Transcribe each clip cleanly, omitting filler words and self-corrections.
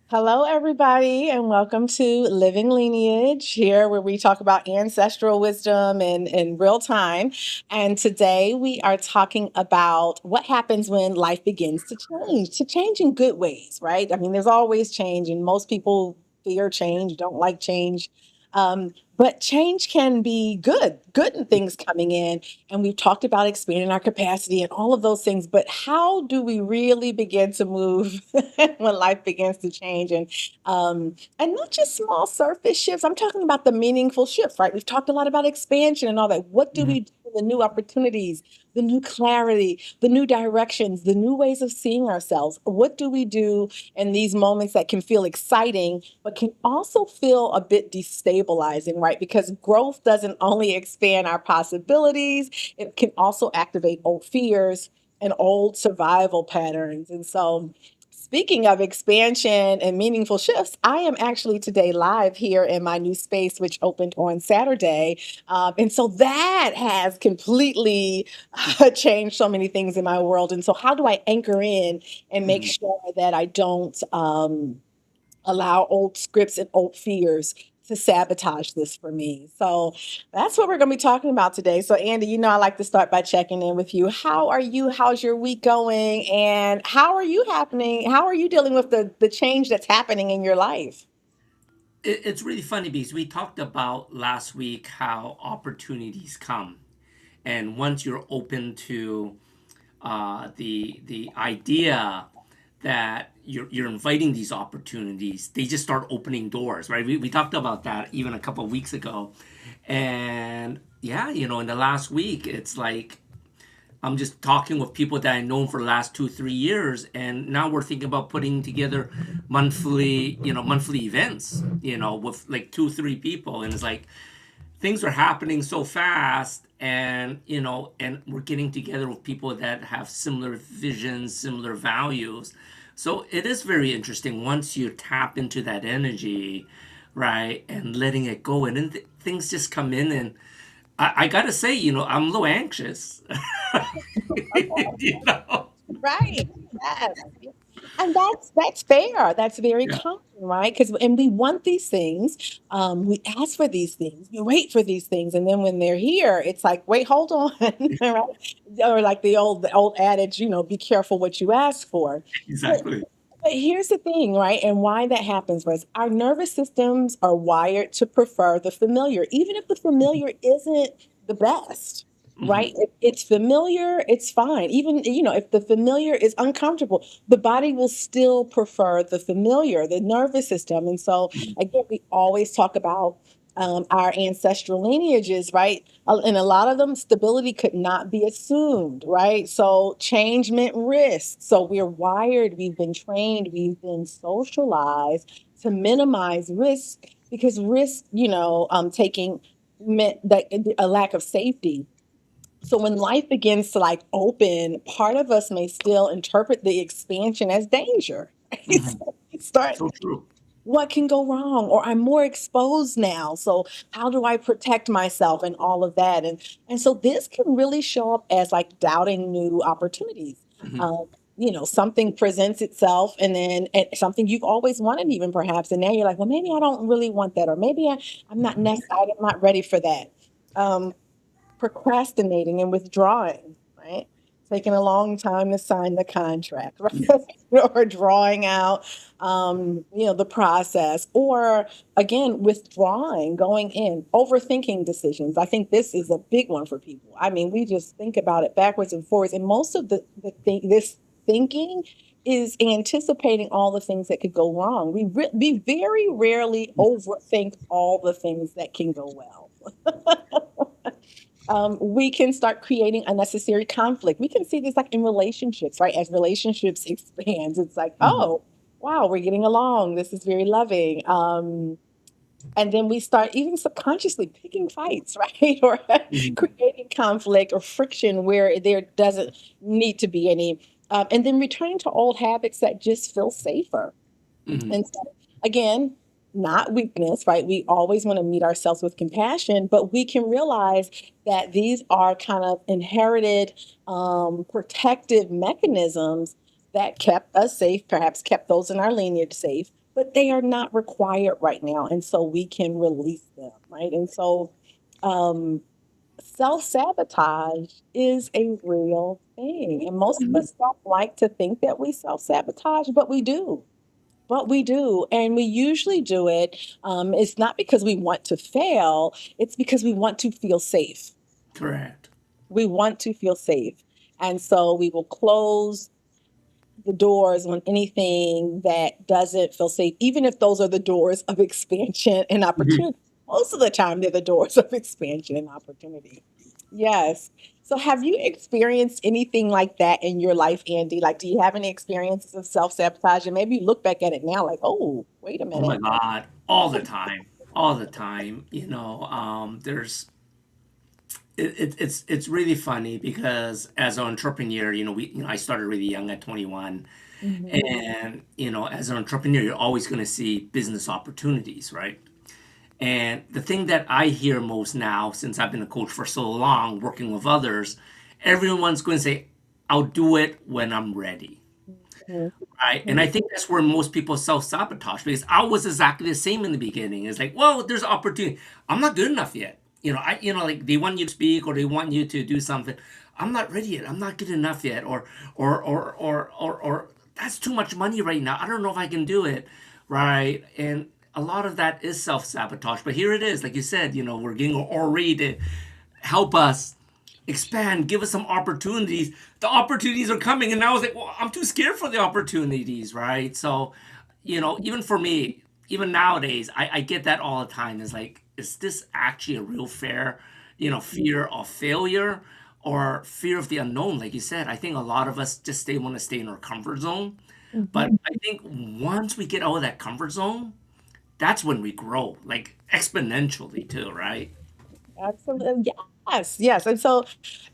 Hello, everybody, and welcome to Living Lineage, here where we talk about ancestral wisdom in real time. And today we are talking about what happens when life begins to change in good ways, right? I mean, there's always change, and most people fear change, don't like change. But change can be good things coming in. And we've talked about expanding our capacity and all of those things. But how do we really begin to move when life begins to change? And not just small surface shifts. I'm talking about the meaningful shifts, right? We've talked a lot about expansion and all that. What do Mhm. we do with the new opportunities, the new clarity, the new directions, the new ways of seeing ourselves? What do we do in these moments that can feel exciting, but can also feel a bit destabilizing, right? Because growth doesn't only expand our possibilities, it can also activate old fears and old survival patterns. And so, speaking of expansion and meaningful shifts, I am actually today live here in my new space, which opened on Saturday. And so that has completely changed so many things in my world. And so, how do I anchor in and make Mhm. sure that I don't allow old scripts and old fears to sabotage this for me? So that's what we're going to be talking about today. So, Andy, I like to start by checking in with you. How are you? How's your week going? And how are you happening? How are you dealing with the change that's happening in your life? It's really funny because we talked about last week how opportunities come, and once you're open to the idea that you're inviting these opportunities, they just start opening doors, right? We talked about that even a couple of weeks ago, and yeah, in the last week, it's like I'm just talking with people that I known for the last 2, 3 years, and now we're thinking about putting together monthly events, with like 2, 3 people, and it's like things are happening so fast, and we're getting together with people that have similar visions, similar values. So it is very interesting once you tap into that energy, right, and letting it go, and then things just come in, and I gotta say, I'm a little anxious. you know? Right. Yes. And that's fair. That's very Yeah. common, right? Because and we want these things, we ask for these things, we wait for these things, and then when they're here, it's like, wait, hold on, right? Or like the old adage, be careful what you ask for. But Exactly. but here's the thing, right? And why that happens was our nervous systems are wired to prefer the familiar, even if the familiar isn't the best, Hmm. right? If it's familiar, it's fine. Even, if the familiar is uncomfortable, the body will still prefer the familiar, the nervous system. And so, again, we always talk about our ancestral lineages, right? And a lot of them, stability could not be assumed, right? So change meant risk. So we're wired, we've been trained, we've been socialized to minimize risk because risk, taking meant that a lack of safety. So when life begins to like open, part of us may still interpret the expansion as danger. Right? Hmm. So we start, So true. what can go wrong? Or I'm more exposed now. So how do I protect myself and all of that? And so this can really show up as like doubting new opportunities. Hmm. Um, something presents itself and something you've always wanted, even perhaps, and now you're like, well, maybe I don't really want that, or maybe I'm not ready for that. Um, Procrastinating and withdrawing, right? Taking a long time to sign the contract, Yeah. right? Or drawing out, the process, or again, withdrawing, going in, overthinking decisions. I think this is a big one for people. I mean, we just think about it backwards and forwards, and most of this thinking is anticipating all the things that could go wrong. We very rarely overthink all the things that can go well. We can start creating unnecessary conflict. We can see this like in relationships, right? As relationships expand, it's like, Hmm. oh, wow, we're getting along. This is very loving. And then we start even subconsciously picking fights, right? Or Hmm. creating conflict or friction where there doesn't need to be any. And then returning to old habits that just feel safer. Hmm. And so, again, not weakness, right? We always want to meet ourselves with compassion, but we can realize that these are kind of inherited protective mechanisms that kept us safe, perhaps kept those in our lineage safe. but they are not required right now. And so we can release them, right? And so um, self sabotage is a real thing. And most of Mhm. us don't like to think that we self sabotage, but we do. But we do. And we usually do it. It's not because we want to fail, it's because we want to feel safe. Correct. We want to feel safe. And so we will close the doors on anything that doesn't feel safe, even if those are the doors of expansion and Mhm. opportunity. Most of the time, they're the doors of expansion and opportunity. Yes. So, have you experienced anything like that in your life, Andy? Like, do you have any experiences of self sabotage? And maybe you look back at it now, like, oh, wait a Oh my minute. God, all the time, all the time. There's it's really funny because as an entrepreneur, I started really young at 21, Mhm. and as an entrepreneur, you're always going to see business opportunities, right? And the thing that I hear most now, since I've been a coach for so long, working with others, everyone's going to say, "I'll do it when I'm ready." Mhm. Right. And I think that's where most people self sabotage because I was exactly the same in the beginning. It's like, well, there's opportunity. I'm not good enough yet. Like they want you to speak or they want you to do something. I'm not ready yet. I'm not good enough yet. Or that's too much money right now. I don't know if I can do it. Right. And a lot of that is self sabotage. But here it is. Like you said, we're getting Ori to help us expand, give us some opportunities. The opportunities are coming, and now it's like, well, I'm too scared for the opportunities, right? So, even for me, even nowadays, I get that all the time. It's like, is this actually a real fair, fear of failure or fear of the unknown? Like you said, I think a lot of us just want to stay in our comfort zone. But Mhm. I think once we get out of that comfort zone, that's when we grow, like exponentially too, right? Absolutely. Yes. Yes. And so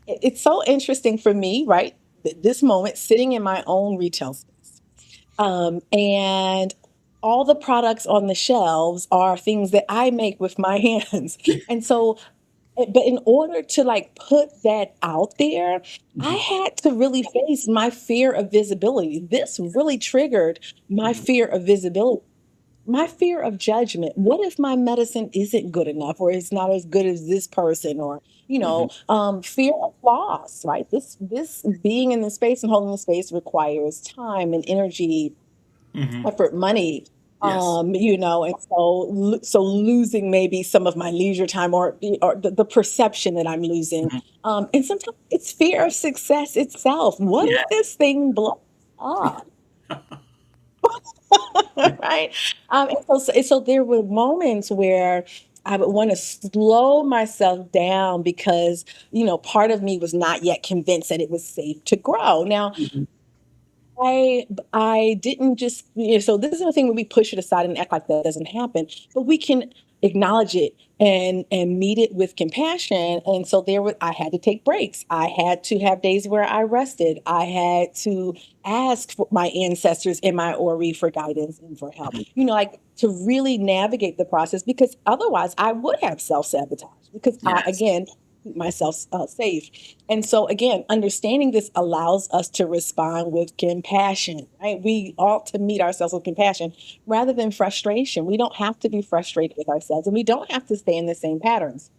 it's so interesting for me, right? This moment sitting in my own retail space. And all the products on the shelves are things that I make with my hands. And so, but in order to like put that out there, I Mhm, had to really face my fear of visibility. This really triggered my mhm, fear of visibility, my fear of judgment. What if my medicine isn't good enough or it's not as good as this person, or mhm, fear of loss, right? This being in the space and holding the space requires time and energy, mhm. effort, money. Yes. And so losing maybe some of my leisure time, or the perception that I'm losing. Mhm. And sometimes it's fear of success itself. What Yeah. if this thing blows up? Right? And so there were moments where I would want to slow myself down because, part of me was not yet convinced that it was safe to grow. Now, Mhm, I didn't just, so this is the thing when we push it aside and act like that doesn't happen, but we can acknowledge it and meet it with compassion. And so I had to take breaks. I had to have days where I rested. I had to ask for my ancestors in my Ori for guidance and for help, mhm. like to really navigate the process, because otherwise I would have self-sabotage because I, Yes. again, keep myself safe. And so, again, understanding this allows us to respond with compassion, right? We ought to meet ourselves with compassion rather than frustration. We don't have to be frustrated with ourselves, and we don't have to stay in the same patterns.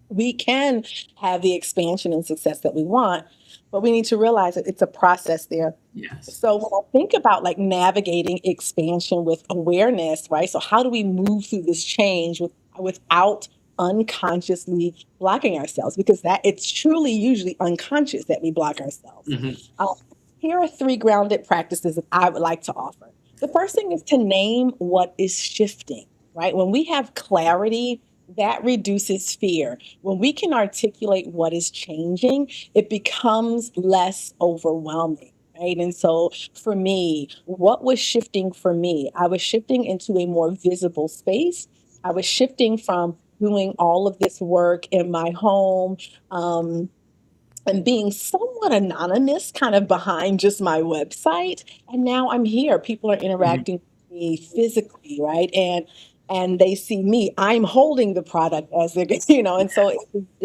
We can have the expansion and success that we want, but we need to realize that it's a process there. Yes. So when I think about like navigating expansion with awareness, right? So how do we move through this change without unconsciously blocking ourselves? Because that it's truly usually unconscious that we block ourselves. Mhm, Uh, Here are three grounded practices that I would like to offer. The first thing is to name what is shifting, right? When we have clarity, that reduces fear. When we can articulate what is changing, it becomes less overwhelming. Right. And so for me, what was shifting for me? I was shifting into a more visible space. I was shifting from doing all of this work in my home, um, and being somewhat anonymous, kind of behind just my website. And now I'm here. People are mhm. interacting with me physically, right? And and they see me, I'm holding the product as they're, and so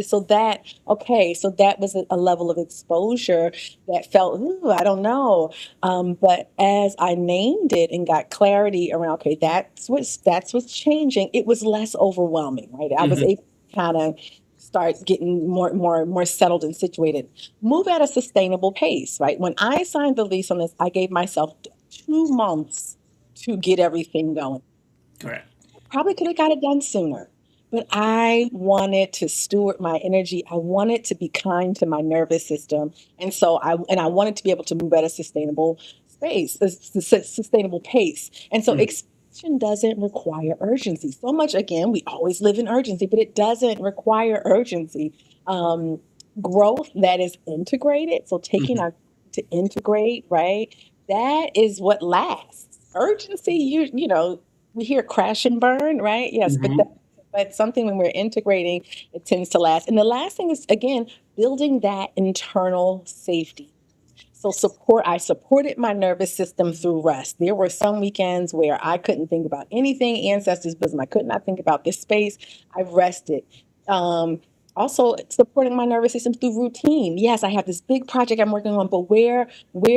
so that, okay, so that was a level of exposure that felt, ooh, I don't know. But as I named it and got clarity around, okay, that's what's changing, it was less overwhelming, right? I was Hmm. able to kind of start getting more settled and situated. Move at a sustainable pace, right? When I signed the lease on this, I gave myself 2 months to get everything going. Correct. Probably could have got it done sooner, but I wanted to steward my energy. I wanted to be kind to my nervous system. And I wanted to be able to move at a sustainable sustainable pace. And so Mhm. expansion doesn't require urgency. So much, again, we always live in urgency, but it doesn't require urgency. Um, Growth that is integrated, so taking Mhm. our to integrate, right? That is what lasts. Urgency, we hear crash and burn, right? Yes, Mhm. but something when we're integrating, it tends to last. And the last thing is, again, building that internal safety. So I supported my nervous system through rest. There were some weekends where I couldn't think about anything ancestors business. I could not think about this space. I rested. Um, Also supporting my nervous system through routine. Yes, I have this big project I'm working on, but where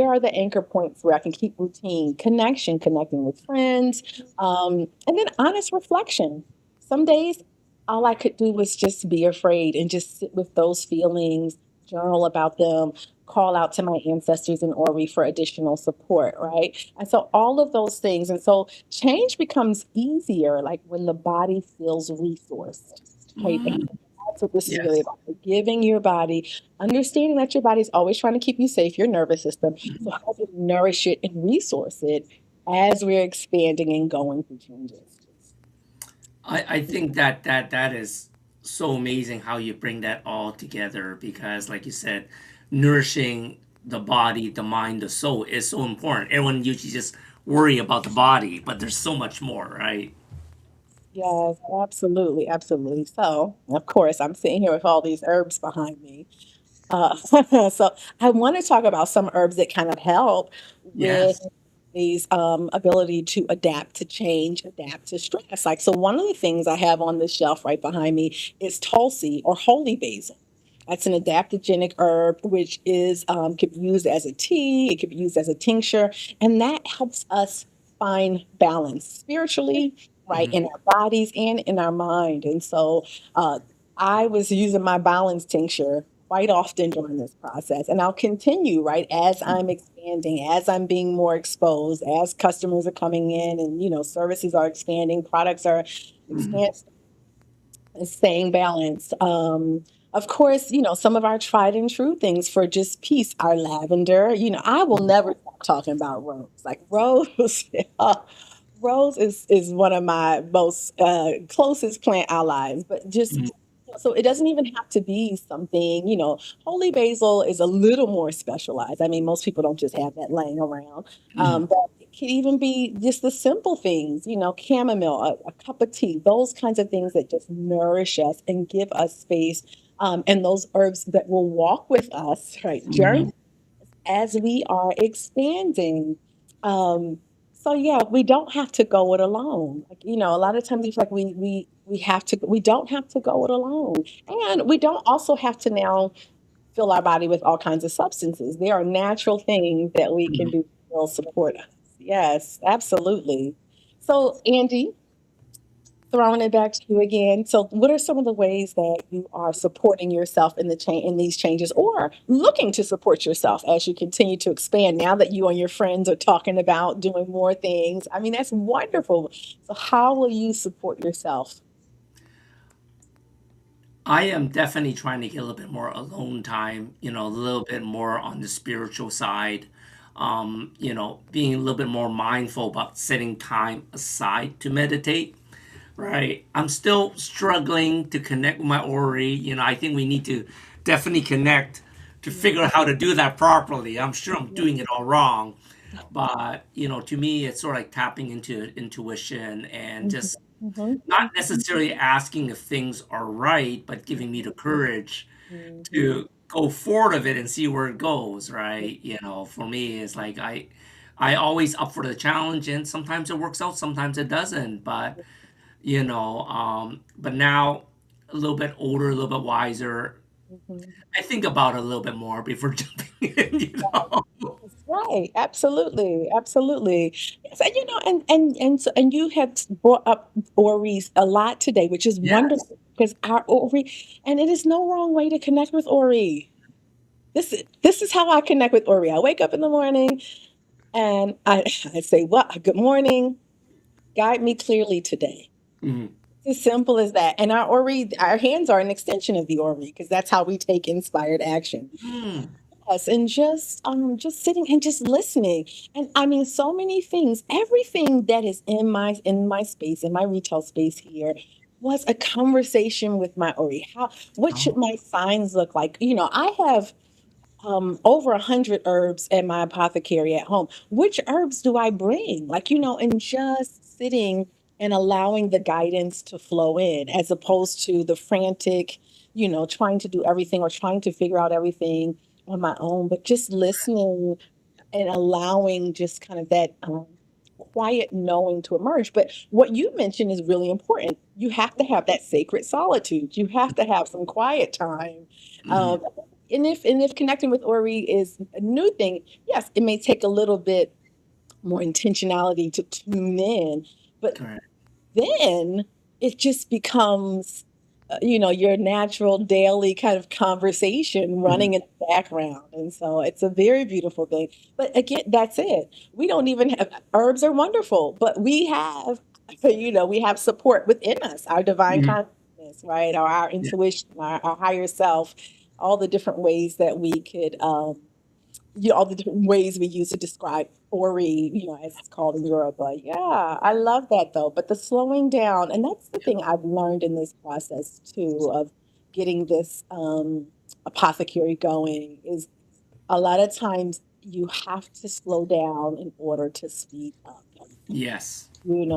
are the anchor points where I can keep routine, connecting with friends, and then honest reflection. Some days all I could do was just be afraid and just sit with those feelings, journal about them, call out to my ancestors and Ori for additional support, right? And so all of those things. And so change becomes easier, like when the body feels resourced, right? And Mm. that's what this is really Yes. about. Giving your body, understanding that your body's always trying to keep you safe, your nervous system. So Mhm. how to nourish it and resource it as we're expanding and going through changes. I think that is so amazing how you bring that all together because, like you said, nourishing the body, the mind, the soul is so important. Everyone usually just worry about the body, but there's so much more, right? Yes, absolutely, absolutely. So, of course, I'm sitting here with all these herbs behind me. So I want to talk about some herbs that kind of help with Yes. these ability to adapt to change, adapt to stress. Like, so one of the things I have on this shelf right behind me is Tulsi or holy basil. That's an adaptogenic herb, which is could be used as a tea, it could be used as a tincture, and that helps us find balance spiritually, right, Mhm. in our bodies and in our mind. And so uh, I was using my balance tincture quite often during this process, and I'll continue, right, as I'm expanding, as I'm being more exposed, as customers are coming in, and services are expanding, products are Mhm. expanding, staying balanced. Of course, some of our tried and true things for just peace, our lavender. I will never stop talking about rose. Like rose, rose is one of my most closest plant allies. But just Mhm. so it doesn't even have to be something. Holy basil is a little more specialized. I mean, most people don't just have that laying around. Mhm. But it can even be just the simple things, chamomile, a cup of tea, those kinds of things that just nourish us and give us space. And those herbs that will walk with us, right, journey Mhm. as we are expanding. Um, so yeah, we don't have to go it alone. Like, a lot of times it's like we don't have to go it alone. And we don't also have to now fill our body with all kinds of substances. There are natural things that we can Mhm. do to will support us. Yes, absolutely. So, Andy, throwing it back to you again. So, what are some of the ways that you are supporting yourself in the change in these changes, or looking to support yourself as you continue to expand? Now that you and your friends are talking about doing more things, I mean that's wonderful. So, how will you support yourself? I am definitely trying to get a little bit more alone time, a little bit more on the spiritual side. Being a little bit more mindful about setting time aside to meditate. Right. I'm still struggling to connect with my Ori. I think we need to definitely connect to figure out how to do that properly. I'm sure I'm doing it all wrong. But, to me, it's sort of like tapping into intuition and Mhm, just mhm, not necessarily asking if things are right, but giving me the courage mhm, to go forward of it and see where it goes, right? For me, it's like I always up for the challenge and sometimes it works out, sometimes it doesn't. But but now a little bit older, a little bit wiser. Mhm. I think about it a little bit more before jumping in. That's right. Absolutely. Absolutely. Yes, and and you have brought up Ori's a lot today, which is Yes. wonderful because our Ori, and it is no wrong way to connect with Ori. This is how I connect with Ori. I wake up in the morning and I say, "Well, good morning. Guide me clearly today." Mhm. It's as simple as that. And our hands are an extension of the Ori because that's how we take inspired action. Mm. Us and just sitting and just listening. And I mean so many things, everything that is in my space, in my retail space here was a conversation with my Ori. What should Oh, my signs look like? I have over 100 herbs at my apothecary at home. Which herbs do I bring? And just sitting and allowing the guidance to flow in as opposed to the frantic, trying to do everything or trying to figure out everything on my own, but just listening and allowing just kind of that quiet knowing to emerge. But what you mentioned is really important. You have to have that sacred solitude. You have to have some quiet time. mhm. Um, and if connecting with Ori is a new thing, yes, it may take a little bit more intentionality to tune in, but Correct. then it just becomes your natural daily kind of conversation Mhm. running in the background, and so it's a very beautiful thing. But again, that's it. We don't even have herbs are wonderful, but we have support within us, our divine Mhm. consciousness, right, or our Yeah. intuition, our higher self, all the different ways that we could all the different ways we use to describe Ori, as it's called in Europe. But yeah, I love that though. But the slowing down, and that's the thing I've learned in this process too of getting this apothecary going is a lot of times you have to slow down in order to speed up. Yes. Like when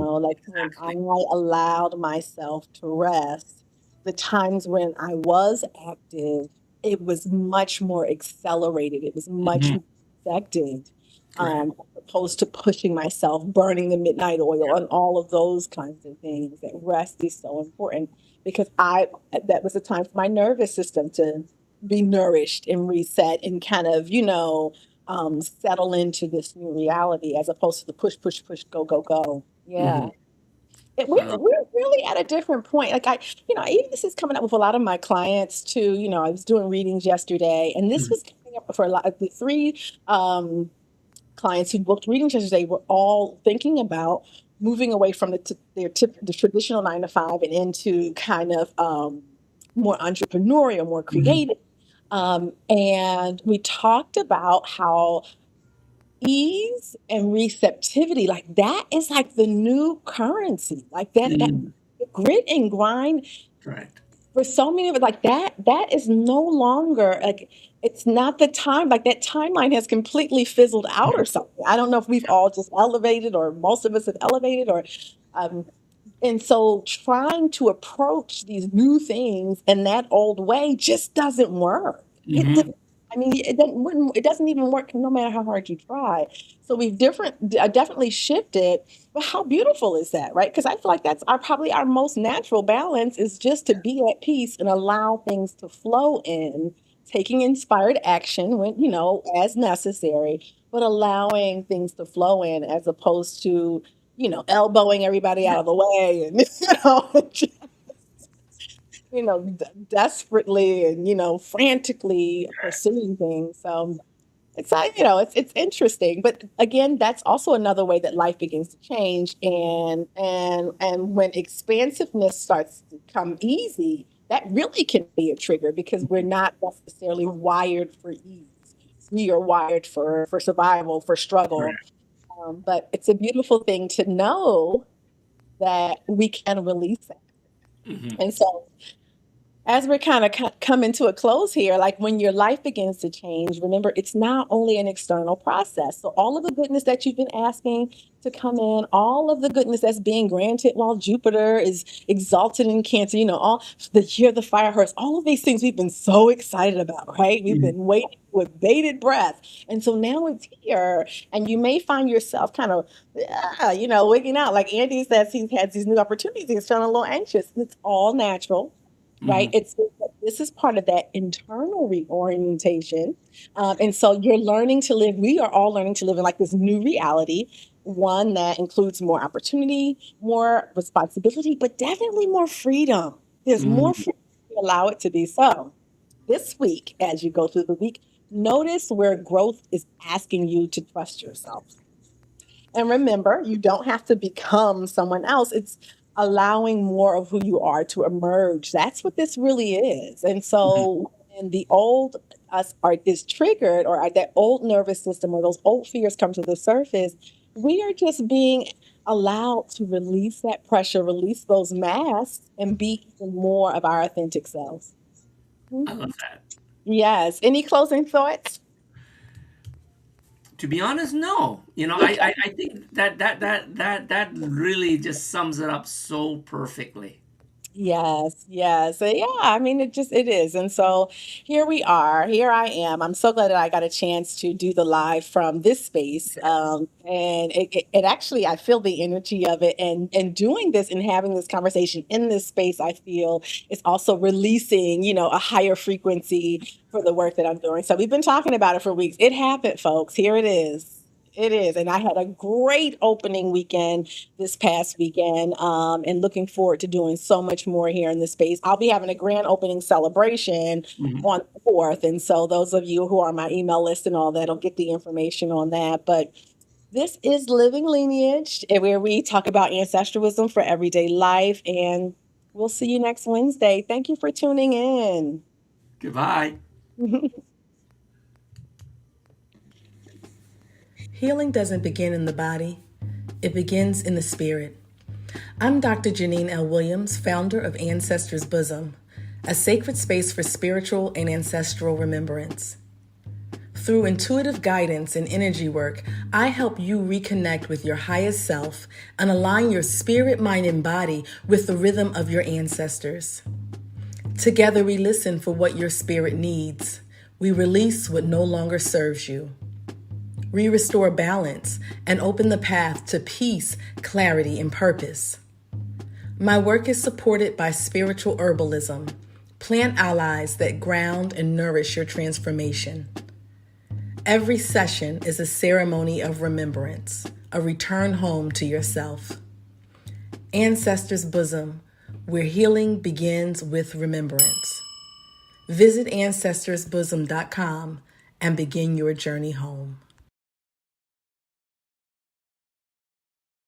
I Exactly. allowed myself to rest, the times when I was active, it was much more accelerated. It was much Mhm. more effective, Correct. as opposed to pushing myself, burning the midnight oil, and all of those kinds of things. That rest is so important because that was a time for my nervous system to be nourished and reset and kind of, settle into this new reality as opposed to the push, push, push, go, go, go. Yeah. Mhm. I love We're really at a different point. Like even this is coming up with a lot of my clients too. I was doing readings yesterday, and that. this Mhm. was coming up for a lot of the three clients who booked readings yesterday were all thinking about moving away from the traditional 9 to 5 and into kind of more entrepreneurial, more Mhm. creative. And we talked about how ease and receptivity, like that is like the new currency. Like that Mhm. grit and grind Correct. for so many of it, like that is no longer like it's not the time, like that timeline has completely fizzled out or something. I don't know if we've all just elevated or most of us have elevated or um and so trying to approach these new things in that old way just doesn't work. Mhm. I mean, it doesn't even work no matter how hard you try. So we've definitely shifted. But how beautiful is that, right? Because I feel like that's probably our most natural balance is just to be at peace and allow things to flow in, taking inspired action when, as necessary, but allowing things to flow in as opposed to elbowing everybody out of the way and, desperately and, frantically pursuing things. So it's interesting. But again, that's also another way that life begins to change. And when expansiveness starts to come easy, that really can be a trigger because we're not necessarily wired for ease. We are wired for survival, for struggle. Correct. But it's a beautiful thing to know that we can release that. Mhm. And so, as we're kind of coming to a close here, like when your life begins to change, remember it's not only an external process. So, all of the goodness that you've been asking to come in, all of the goodness that's being granted while Jupiter is exalted in Cancer, all the year the fire hurts, all of these things we've been so excited about, right? We've Mhm. been waiting with bated breath. And so now it's here, and you may find yourself kind of, wigging out. Like Andy says, he's had these new opportunities. He's feeling a little anxious. It's all natural, right? Mhm. This is part of that internal reorientation. And so you're learning to live, we are all learning to live in like this new reality, one that includes more opportunity, more responsibility, but definitely more freedom. There's more Mhm. freedom to allow it to be so. This week, as you go through the week, notice where growth is asking you to trust yourself. And remember, you don't have to become someone else. It's allowing more of who you are to emerge. That's what this really is. And Mhm. so when the old us are is triggered, or that old nervous system or those old fears come to the surface, we are just being allowed to release that pressure, release those masks, and be even more of our authentic selves. I Mhm. love that. Yes. Any closing thoughts? To be honest, no. I think that really just sums it up so perfectly. Yes, yes. Yeah, I mean it is. And so here we are. Here I am. I'm so glad that I got a chance to do the live from this space. And it actually I feel the energy of it, and doing this and having this conversation in this space, I feel is also releasing, a higher frequency for the work that I'm doing. So we've been talking about it for weeks. It happened, folks. Here it is. It is. And I had a great opening weekend this past weekend, and looking forward to doing so much more here in this space. I'll be having a grand opening celebration Mhm. on the 4th. And so those of you who are on my email list and all that will get the information on that. But this is Living Lineage, where we talk about ancestral wisdom for everyday life. And we'll see you next Wednesday. Thank you for tuning in. Goodbye. Healing doesn't begin in the body, it begins in the spirit. I'm Dr. Jeanine L. Williams, founder of Ancestors Bosom, a sacred space for spiritual and ancestral remembrance. Through intuitive guidance and energy work, I help you reconnect with your highest self and align your spirit, mind, and body with the rhythm of your ancestors. Together, we listen for what your spirit needs. We release what no longer serves you. We restore balance and open the path to peace, clarity, and purpose. My work is supported by spiritual herbalism, plant allies that ground and nourish your transformation. Every session is a ceremony of remembrance, a return home to yourself. Ancestors Bosom, where healing begins with remembrance. Visit ancestorsbosom.com and begin your journey home.